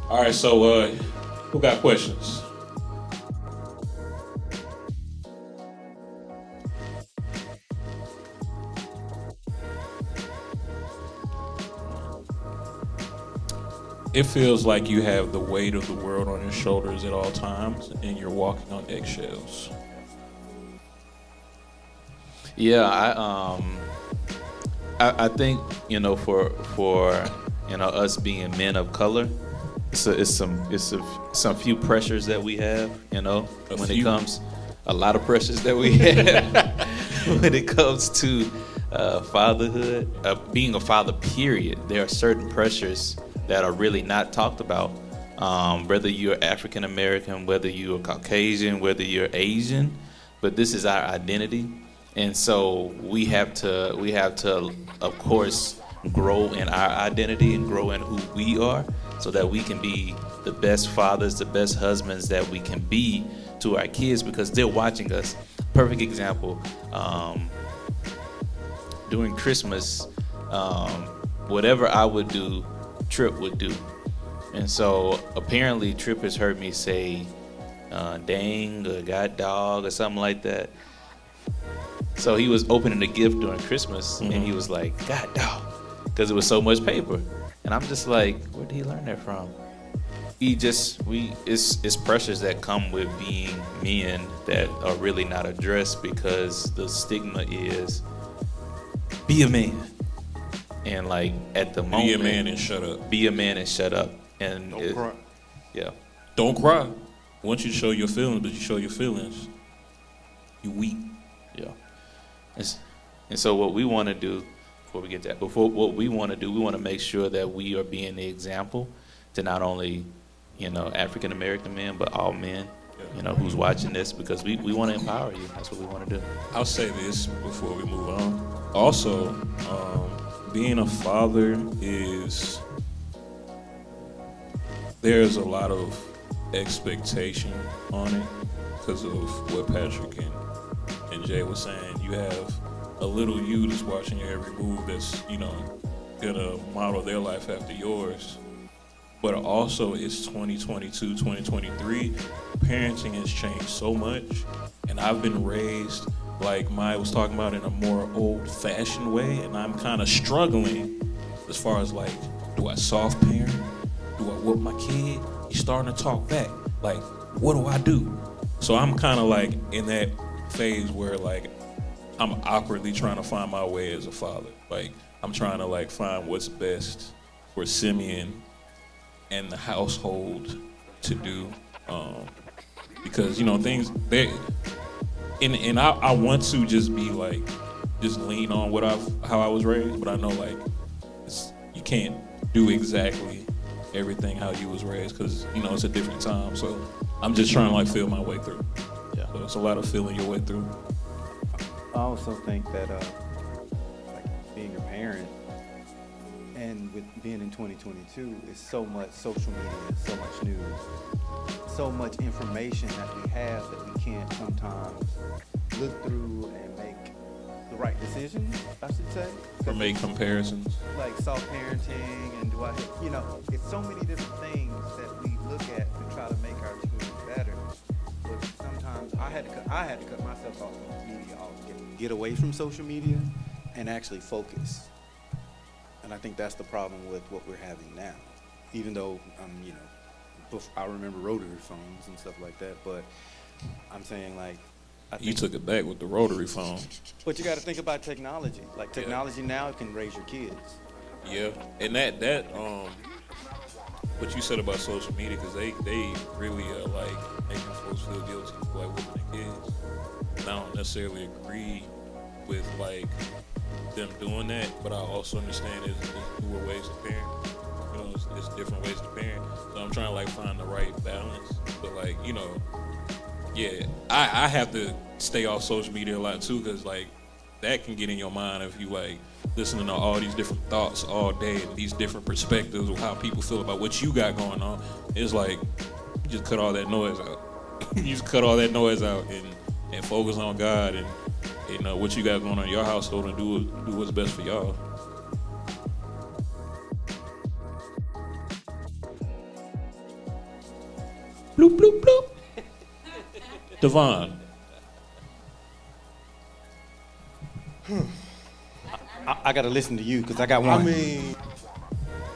All right, so who got questions? It feels like you have the weight of the world on your shoulders at all times, and you're walking on eggshells. Yeah, I think for us being men of color, it's some few pressures that we have. When it comes, a lot of pressures that we have when it comes to fatherhood, being a father. Period. There are certain pressures that are really not talked about. Whether you're African American, whether you're Caucasian, whether you're Asian, but this is our identity. And so we have to, of course, grow in our identity and grow in who we are so that we can be the best fathers, the best husbands that we can be to our kids because they're watching us. Perfect example, during Christmas, whatever I would do, Trip would do. And so apparently Trip has heard me say, dang, or god dog, or something like that. So he was opening the gift during Christmas, and he was like, God dog, because it was so much paper. And I'm just like, where did he learn that from? It's pressures that come with being men that are really not addressed because the stigma is, be a man. And like at the moment, Be a man and shut up. Be a man and shut up. And Don't cry. Yeah. Don't cry. I want you to show your feelings, but you show your feelings, you weep. Yeah. And so what we want to do, we want to make sure that we are being the example to not only, African American men, but all men, who's watching this, because we want to empower you. That's what we want to do. I'll say this before we move on. Also, being a father there's a lot of expectation on it because of what Patrick and Jay was saying. You have a little you that's watching your every move that's, gonna model their life after yours. But also it's 2022, 2023. Parenting has changed so much. And I've been raised, like Maya was talking about, in a more old-fashioned way. And I'm kind of struggling as far as like, do I soft parent? Do I whoop my kid? He's starting to talk back. Like, what do I do? So I'm kind of like in that phase where like I'm awkwardly trying to find my way as a father. Like I'm trying to like find what's best for Simeon and the household to do, because things they and I want to just be like just lean on how I was raised, but I know like you can't do exactly everything how you was raised because it's a different time. So I'm just trying to like feel my way through. Yeah. So it's a lot of feeling your way through. I also think that like being a parent and with being in 2022 is so much social media, so much news, so much information that we have that we can't sometimes look through and make the right decisions, I should say. Or make comparisons. Like soft parenting and it's so many different things that we look at to try to make our children better. But sometimes I had to cut myself off from media altogether. Get away from social media and actually focus. And I think that's the problem with what we're having now. Even though, I remember rotary phones and stuff like that, but I'm saying like, You took it back with the rotary phone. But you got to think about technology. Like technology now can raise your kids. Yeah, and that what you said about social media, because they really are like making folks feel guilty for like whooping their kids. And I don't necessarily agree with like them doing that, but I also understand there's newer ways to parent. There's different ways to parent. So I'm trying to like find the right balance. But like yeah, I have to stay off social media a lot too, because like that can get in your mind if you like listening to all these different thoughts all day and these different perspectives of how people feel about what you got going on. It's like you just cut all that noise out. You just cut all that noise out and focus on God and what you got going on in your household and do what's best for y'all. Bloop, bloop, bloop. Devon. I gotta listen to you because I got one. I mean,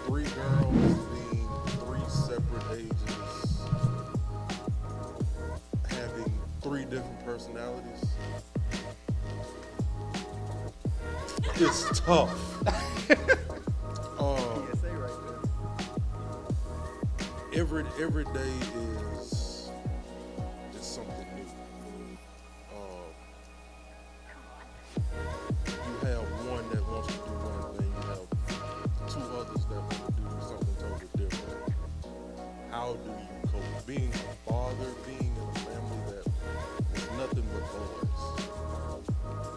3 girls being 3 separate ages, having 3 different personalities. It's tough. PSA right there. Every day is something new. You have one that wants to do one thing. You have 2 others that want to do something totally different. How do you cope? Being a father, being in a family that was nothing but boys.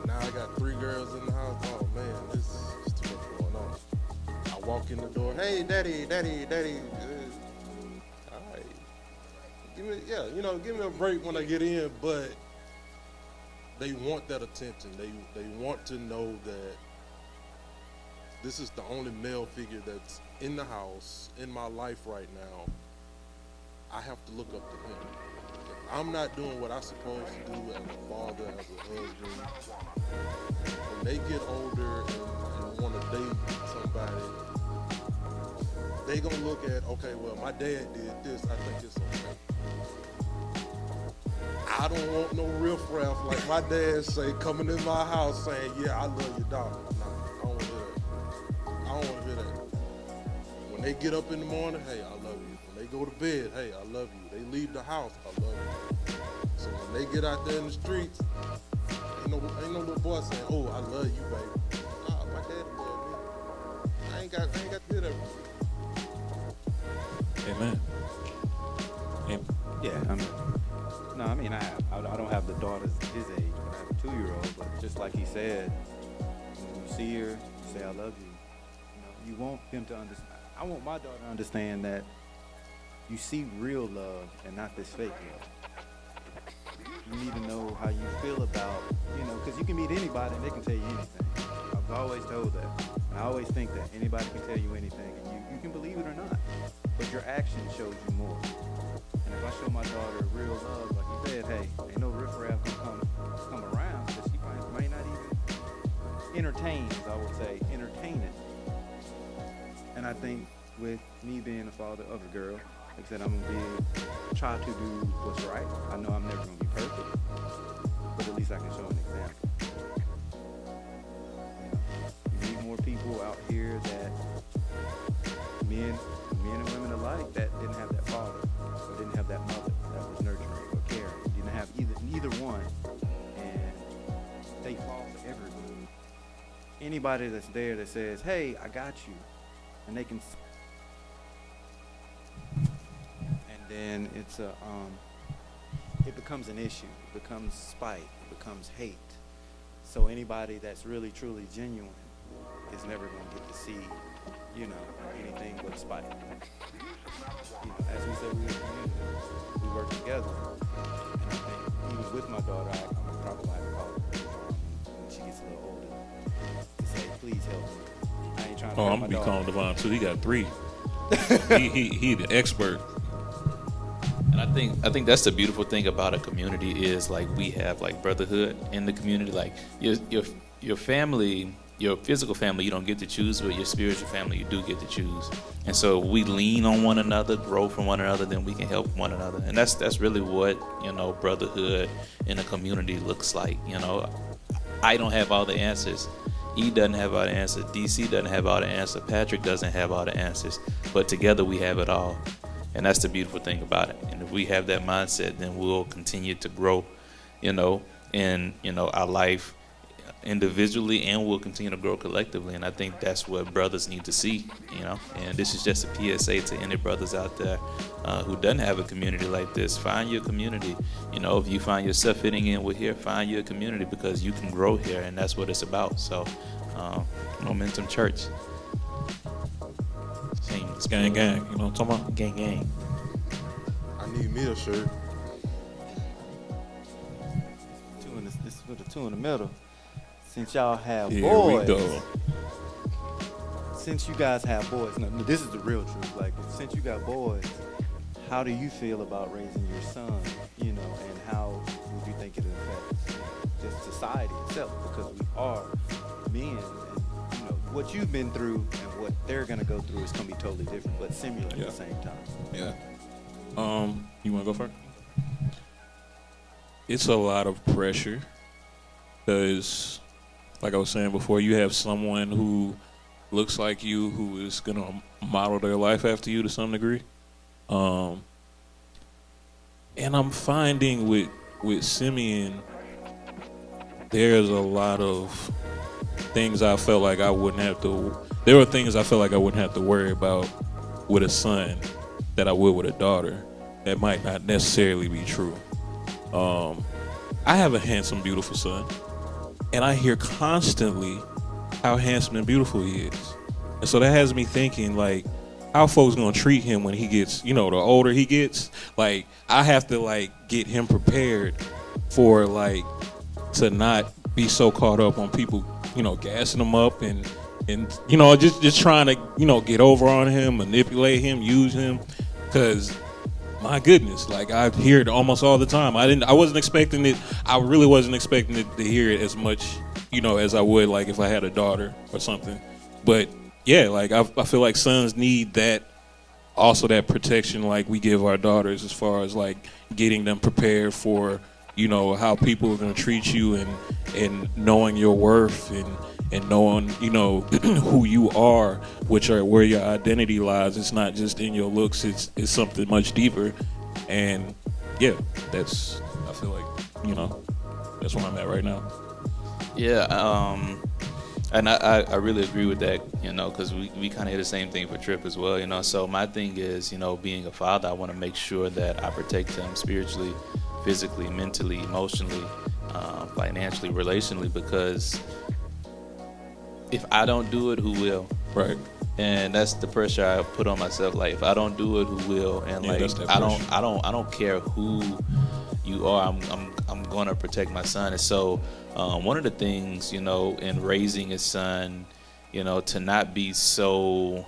Now I got 3 girls in the house. Oh man, this is too much going on. I walk in the door. Hey, daddy. All right. Give me a break when I get in, but they want that attention. They want to know that this is the only male figure that's in the house, in my life right now. I have to look up to him. If I'm not doing what I'm supposed to do as a father, as a husband, when they get older and want to date somebody, they gonna look at, okay, well, my dad did this, I think it's okay. I don't want no riffraff like my dad say coming in my house saying, yeah, I love your daughter. No, I don't want to hear that. I don't want to hear that. When they get up in the morning, hey, I love you. When they go to bed, hey, I love you. They leave the house, I love you. So when they get out there in the streets, ain't no little boy saying, oh, I love you, baby. Nah, my daddy love me. I ain't got to hear that. Amen. Yeah, I mean, I don't have the daughters his age, but I have a 2-year-old. But just like he said, when you see her, you say, I love you. You want them to understand. I want my daughter to understand that you see real love and not this fake love. You need to know how you feel about, because you can meet anybody and they can tell you anything. I've always told that. And I always think that anybody can tell you anything and you can believe it or not. But your action shows you more. And if I show my daughter real love, like you said, hey, ain't no riffraff gonna come around because she might not even entertain, as I would say, entertain it. And I think with me being a father of a girl, like I said, I'm gonna try to do what's right. I know I'm never gonna be perfect, but at least I can show an example. You meet more people out here that men and women alike that didn't have that father or didn't have that mother that was nurturing or caring. Didn't have neither one, and they fall for everyone. Anybody that's there that says, "Hey, I got you," and they can, and then it becomes an issue. It becomes spite. It becomes hate. So anybody that's really truly genuine is never going to get to see, anything but spite. As we said, we're a community. We work together. And I think even with my daughter, I'm probably going to call her when she gets a little older to say, please help me. I ain't trying to I'm hurt my gonna be daughter. calling Devon too. He got 3. he the expert. And I think that's the beautiful thing about a community is like we have like brotherhood in the community. Like your family, your physical family, you don't get to choose, but your spiritual family, you do get to choose. And so we lean on one another, grow from one another, then we can help one another. And that's really what brotherhood in a community looks like. I don't have all the answers. E doesn't have all the answers. DC doesn't have all the answers. Patrick doesn't have all the answers. But together we have it all. And that's the beautiful thing about it. And if we have that mindset, then we'll continue to grow, in our life individually, and we'll continue to grow collectively. And I think that's what brothers need to see, And this is just a PSA to any brothers out there who doesn't have a community like this. Find your community. If you find yourself fitting in with here, find your community because you can grow here, and that's what it's about. So, Momentum Church. Gang, gang. You know what I'm talking about? Gang, gang. I need me a shirt. This with the 2 in the middle. Since y'all have Here boys, we go. since you guys have boys, no, this is the real truth. Like, since you got boys, how do you feel about raising your son, you know, and how would you think it affects, you know, just society itself? Because we are men, and you know what you've been through and what they're gonna go through is gonna be totally different, but similar at the same time. Yeah. You want to go first? It's a lot of pressure because, like I was saying before, you have someone who looks like you who is gonna model their life after you to some degree. And I'm finding with Simeon, there's a lot of things I felt like I wouldn't have to. There were things I felt like I wouldn't have to worry about with a son that I would with a daughter. That might not necessarily be true. I have a handsome, beautiful son, and I hear constantly how handsome and beautiful he is, and so that has me thinking like, how folks gonna treat him when he gets, you know, the older he gets. Like, I have to like get him prepared for like to not be so caught up on people, you know, gassing him up and you know just trying to, you know, get over on him, manipulate him, use him, because my goodness, like I hear it almost all the time. I wasn't expecting it. I really wasn't expecting it to hear it as much, you know, as I would like if I had a daughter or something. But yeah, like I feel like sons need that, also that protection like we give our daughters, as far as like getting them prepared for, you know, how people are going to treat you and knowing your worth and knowing, you know, who you are, which are where your identity lies. It's not just in your looks. It's something much deeper. And yeah, I feel like, you know, that's where I'm at right now. Yeah, and I really agree with that, you know, because we kind of hear the same thing for Trip as well, you know. So my thing is, you know, being a father, I want to make sure that I protect him spiritually, physically, mentally, emotionally, financially, relationally, because if I don't do it, who will? Right. And that's the pressure I put on myself. Like, if I don't do it, who will? And yeah, like, I don't care who you are. I'm gonna protect my son. And so, one of the things, you know, in raising his son, you know, to not be so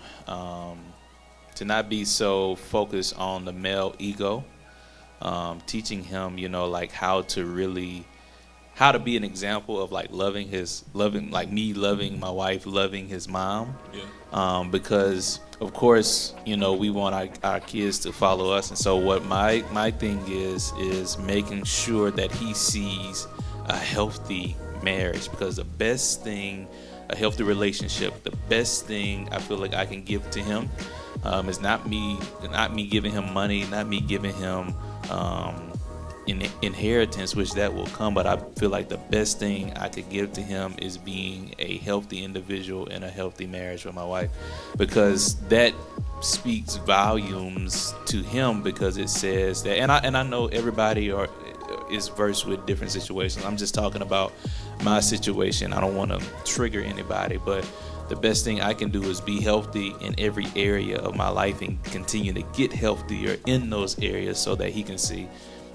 focused on the male ego, teaching him, you know, like how to be an example of like loving like me loving my wife, loving his mom. Yeah. Because of course, you know, we want our kids to follow us. And so what my thing is making sure that he sees a healthy marriage, because the best thing, a healthy relationship, the best thing I feel like I can give to him is not me giving him money, not me giving him inheritance, which that will come, but I feel like the best thing I could give to him is being a healthy individual in a healthy marriage with my wife, because that speaks volumes to him, because it says that, and I know everybody is versed with different situations. I'm just talking about my situation. I don't want to trigger anybody, but the best thing I can do is be healthy in every area of my life and continue to get healthier in those areas, so that he can see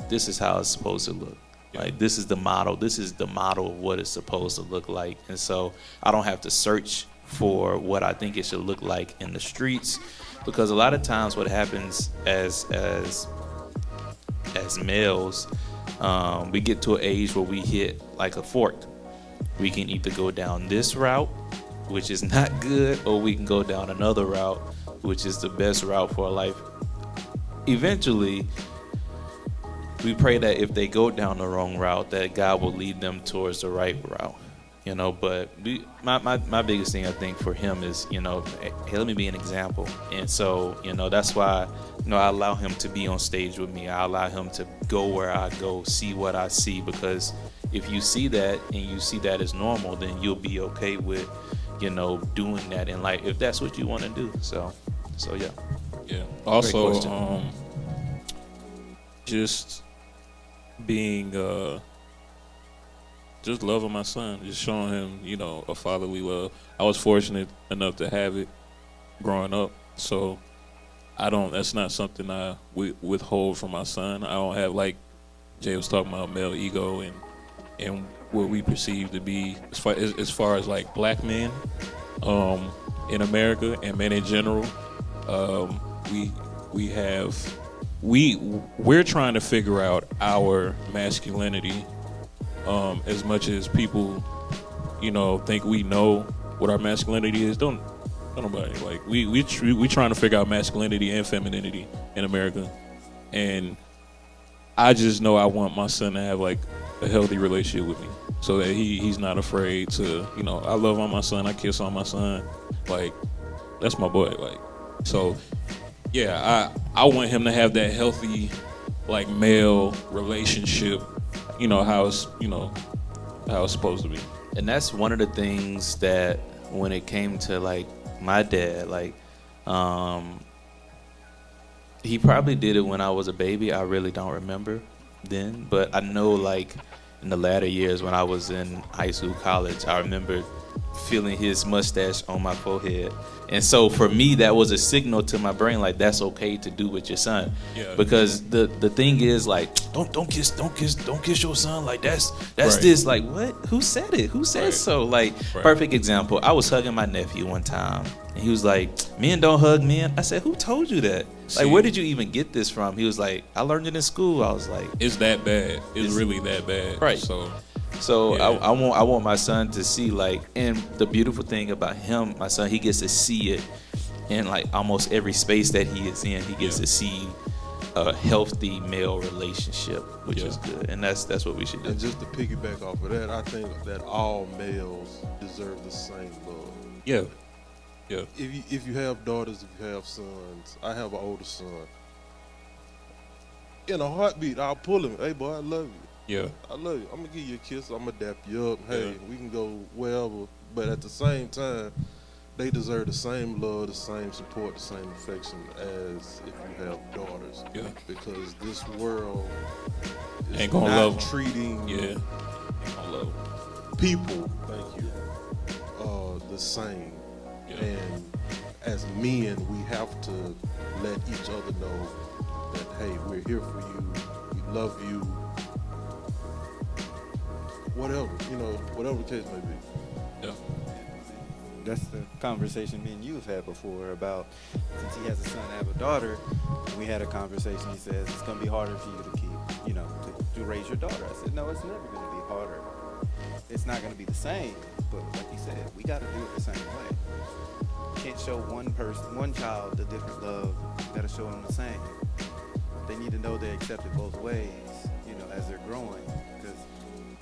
this is how it's supposed to look. Like, this is the model. This is the model of what it's supposed to look like. And so I don't have to search for what I think it should look like in the streets, because a lot of times what happens as males, we get to an age where we hit like a fork. We can either go down this route, which is not good, or we can go down another route, which is the best route for our life. Eventually, we pray that if they go down the wrong route, that God will lead them towards the right route, you know. But my biggest thing, I think, for him is, you know, hey, let me be an example. And so, you know, that's why, you know, I allow him to be on stage with me. I allow him to go where I go, see what I see, because if you see that and you see that as normal, then you'll be okay with, you know, doing that in life, if that's what you want to do. So yeah. Yeah. Also, just being just loving my son, just showing him, you know, a fatherly love. I was fortunate enough to have it growing up, so that's not something I withhold from my son. I don't have, like Jay was talking about, male ego and what we perceive to be, as far as like black men in America and men in general. We have we're trying to figure out our masculinity as much as people, think we know what our masculinity is. Don't nobody. Like we trying to figure out masculinity and femininity in America, and I just know I want my son to have like a healthy relationship with me, so that he's not afraid to, I love on my son, I kiss on my son, like that's my boy, like so. Yeah, I want him to have that healthy, like male relationship, how it's supposed to be. And that's one of the things that when it came to like my dad, like he probably did it when I was a baby. I really don't remember then, but I know like in the latter years when I was in high school, college, I remember feeling his mustache on my forehead. And so for me, that was a signal to my brain, like that's okay to do with your son. Yeah. Because the thing is like, don't kiss your son. Like that's Right. this, like what? Who said it? Who said Right. so? Like Right. perfect example. I was hugging my nephew one time and he was like, men don't hug men. I said, who told you that? See. Like, where did you even get this from? He was like, I learned it in school. I was like, It's that bad. It's really that bad. Right. So Yeah. I want my son to see, like, and the beautiful thing about him, my son, he gets to see it in like almost every space that he is in. He gets Yeah. to see a healthy male relationship, which Yeah. is good, and that's what we should do. And just to piggyback off of that, I think that all males deserve the same love. Yeah. Yeah. If you have daughters, if you have sons, I have an older son. In a heartbeat, I'll pull him. Hey, boy, I love you. Yeah. I love you. I'm gonna give you a kiss. I'm gonna dap you up. Hey, Yeah. we can go wherever. But at the same time, they deserve the same love, the same support, the same affection as if you have daughters. Yeah. Because this world is Ain't gonna not love 'em. treating Yeah. I love. people, thank you, the same. Yeah. And as men, we have to let each other know that, hey, we're here for you. We love you. Whatever, whatever the case may be. Yeah. That's the conversation me and you have had before about, since he has a son, I have a daughter. We had a conversation. He says it's going to be harder for you to keep, to raise your daughter. I said, no, it's never going to be harder. It's not going to be the same, but like he said, we got to do it the same way. You can't show one child a different love. You got to show them the same. They need to know they're accepted both ways, as they're growing. Because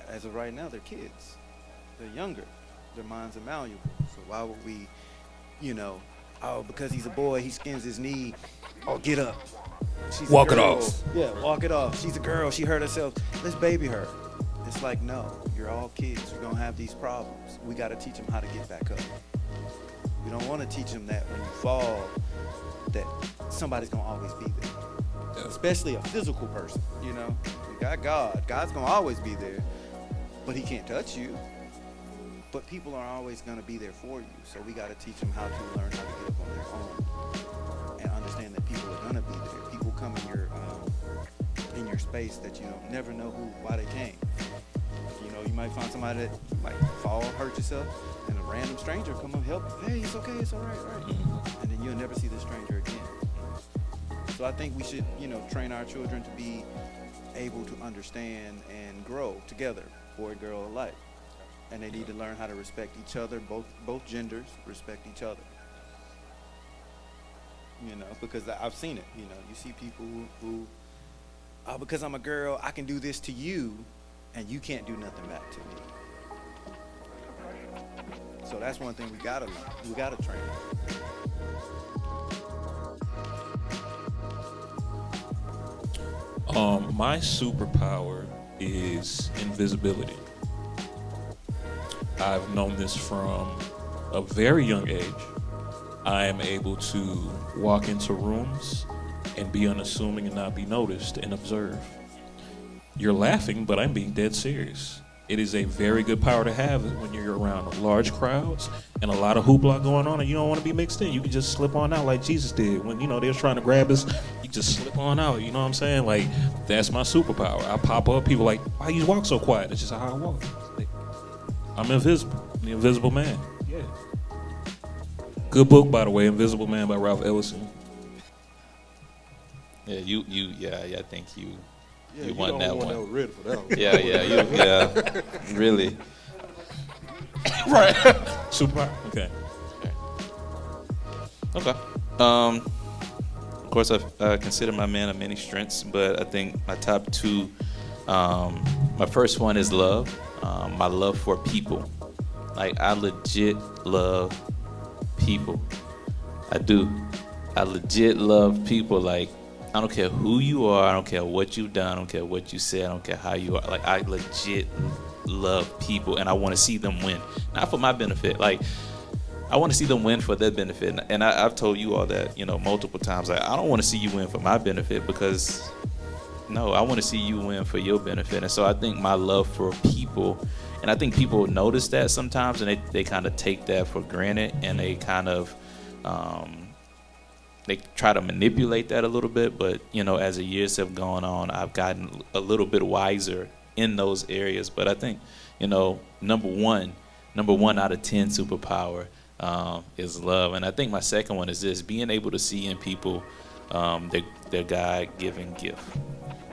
as of right now, they're kids. They're younger. Their minds are malleable. So why would we, because he's a boy, he skins his knee. Oh, get up. She's a Walk it girl. off. Yeah, walk it off. She's a girl. She hurt herself. Let's baby her. It's like, no, you're all kids. You're going to have these problems. We got to teach them how to get back up. We don't want to teach them that when you fall, that somebody's going to always be there. Yeah. Especially a physical person, You got God. God's going to always be there, but he can't touch you. But people are always going to be there for you. So we got to teach them how to learn how to get up on their own and understand that people are going to be there. People come in your space that you don't never know why they came. You might find somebody that you might fall, hurt yourself, and a random stranger come up help you. Hey, it's okay, it's all right, right? And then you'll never see the stranger again. So I think we should, train our children to be able to understand and grow together, boy and girl alike. And they need to learn how to respect each other, both genders respect each other. Because I've seen it. You see people who because I'm a girl, I can do this to you, and you can't do nothing back to me. So that's one thing we gotta learn. We gotta train. My superpower is invisibility. I've known this from a very young age. I am able to walk into rooms and be unassuming and not be noticed and observe. You're laughing, but I'm being dead serious. It is a very good power to have when you're around large crowds and a lot of hoopla going on and you don't want to be mixed in. You can just slip on out like Jesus did when, they was trying to grab us. You just slip on out, you know what I'm saying? Like, that's my superpower. I pop up, people like, why you walk so quiet? That's just how I walk. Like, I'm invisible. The Invisible Man. Yeah. Good book, by the way, Invisible Man by Ralph Ellison. Yeah, yeah. I think you Yeah, you won the that only one one. that was ready for that one. Yeah, really. Right. Super. Okay. Okay. Of course, I consider my man of many strengths, but I think my top two. My first one is love. My love for people. Like, I legit love people. I do. I legit love people. Like, I don't care who you are. I don't care what you've done. I don't care what you said. I don't care how you are. Like, I legit love people, and I want to see them win. Not for my benefit. Like, I want to see them win for their benefit. And I've told you all that, multiple times. Like, I don't want to see you win for my benefit because, no, I want to see you win for your benefit. And so I think my love for people, and I think people notice that sometimes, and they kind of take that for granted, and they kind of, they try to manipulate that a little bit. But, as the years have gone on, I've gotten a little bit wiser in those areas. But I think, number one out of 10 superpower is love. And I think my second one is this: being able to see in people their God-given gift.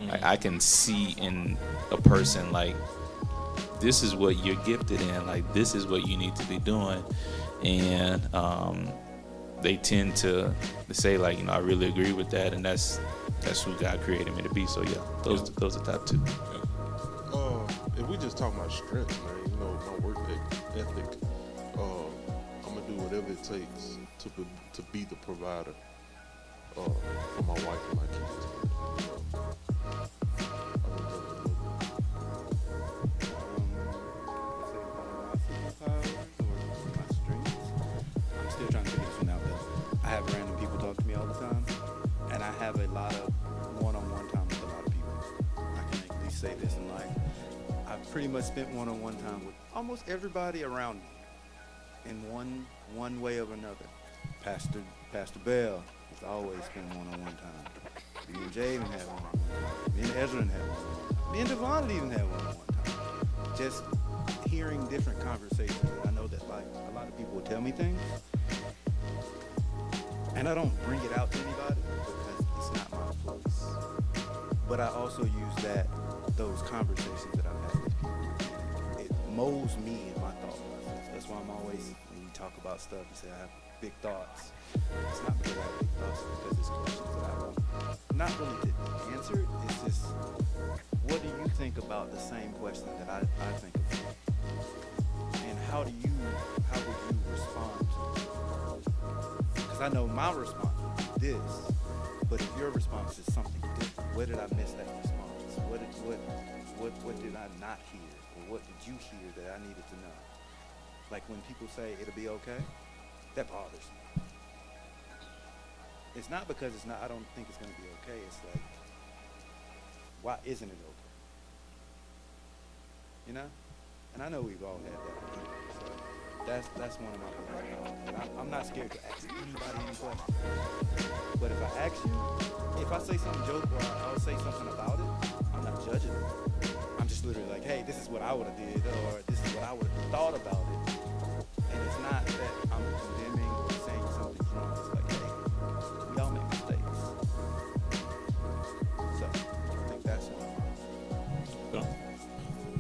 Like, I can see in a person, like, this is what you're gifted in. Like, this is what you need to be doing. And they tend to say, like, I really agree with that, and that's who God created me to be. So yeah, those are top two. If we just talk about strength, man, my work ethic, I'm gonna do whatever it takes to be the provider for my wife and my kids. I'm still trying to figure this one out though. I have random people talk to me all the time, and I have a lot of one-on-one time with a lot of people. I can at least say this in life. I've pretty much spent one-on-one time with almost everybody around me in one way or another. Pastor Bell has always spent one-on-one time. Me and Jaden had one-on-one time. Me and Ezra had one-on-one time. Me and Devon even had one-on-one time. Just hearing different conversations. And I know that, like, a lot of people will tell me things, and I don't bring it out to anybody because it's not my place. But I also use those conversations that I've had with people. It molds me in my thought process. That's why I'm always, when you talk about stuff, you say I have big thoughts. It's not because I have big thoughts, it's because it's questions that I want not really to answer. It's just, what do you think about the same question that I think about? And how would you respond to it? Because I know my response would be this, but if your response is something different, where did I miss that response? What did I not hear? Or what did you hear that I needed to know? Like when people say it'll be okay, that bothers me. It's not because I don't think it's gonna be okay. It's like, why isn't it okay? You know? And I know we've all had that. So that's one of my problems. I'm not scared to ask anybody any questions. But if I ask you, if I say some joke or I'll say something about it, I'm not judging it. I'm just literally like, hey, this is what I would have did, or this is what I would have thought about it. And it's not that I'm condemning or saying something's wrong. It's like, hey, we all make mistakes. So I think that's one of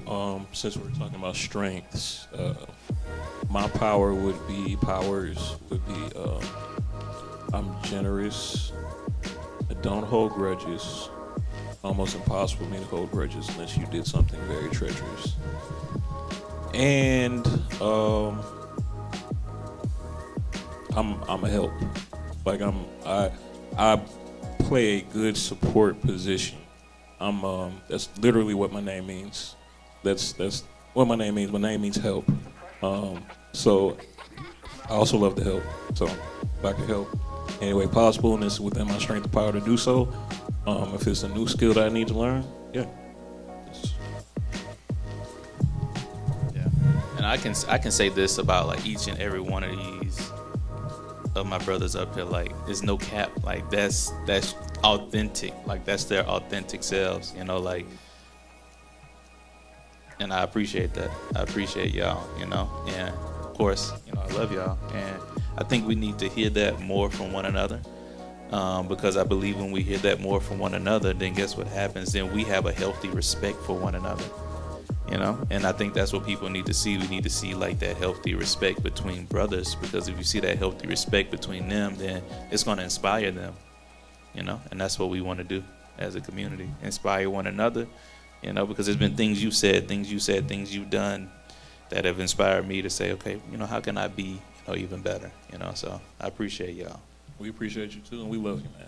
mine. Since we're talking about strengths, my powers would be I'm generous. I don't hold grudges. Almost impossible for me to hold grudges unless you did something very treacherous. And I'm a help. Like I play a good support position. That's literally what my name means. That's what my name means. My name means help. So I also love to help. So if I can help any way possible, and it's within my strength and power to do so. If it's a new skill that I need to learn, yeah. Yeah. And I can say this about like each and every one of these of my brothers up here. Like, there's no cap. Like that's authentic. Like that's their authentic selves. Like. And I appreciate that. I appreciate y'all, and of course, I love y'all, and I think we need to hear that more from one another. Because I believe when we hear that more from one another, then guess what happens? Then we have a healthy respect for one another, you know? And I think that's what people need to see. We need to see like that healthy respect between brothers, because if you see that healthy respect between them, then it's going to inspire them, you know? And that's what we want to do as a community, inspire one another, you know, because there's been things you've said, things you've done that have inspired me to say, okay, you know, how can I be, you know, even better, you know? So I appreciate y'all. We appreciate you too, and we love you, man.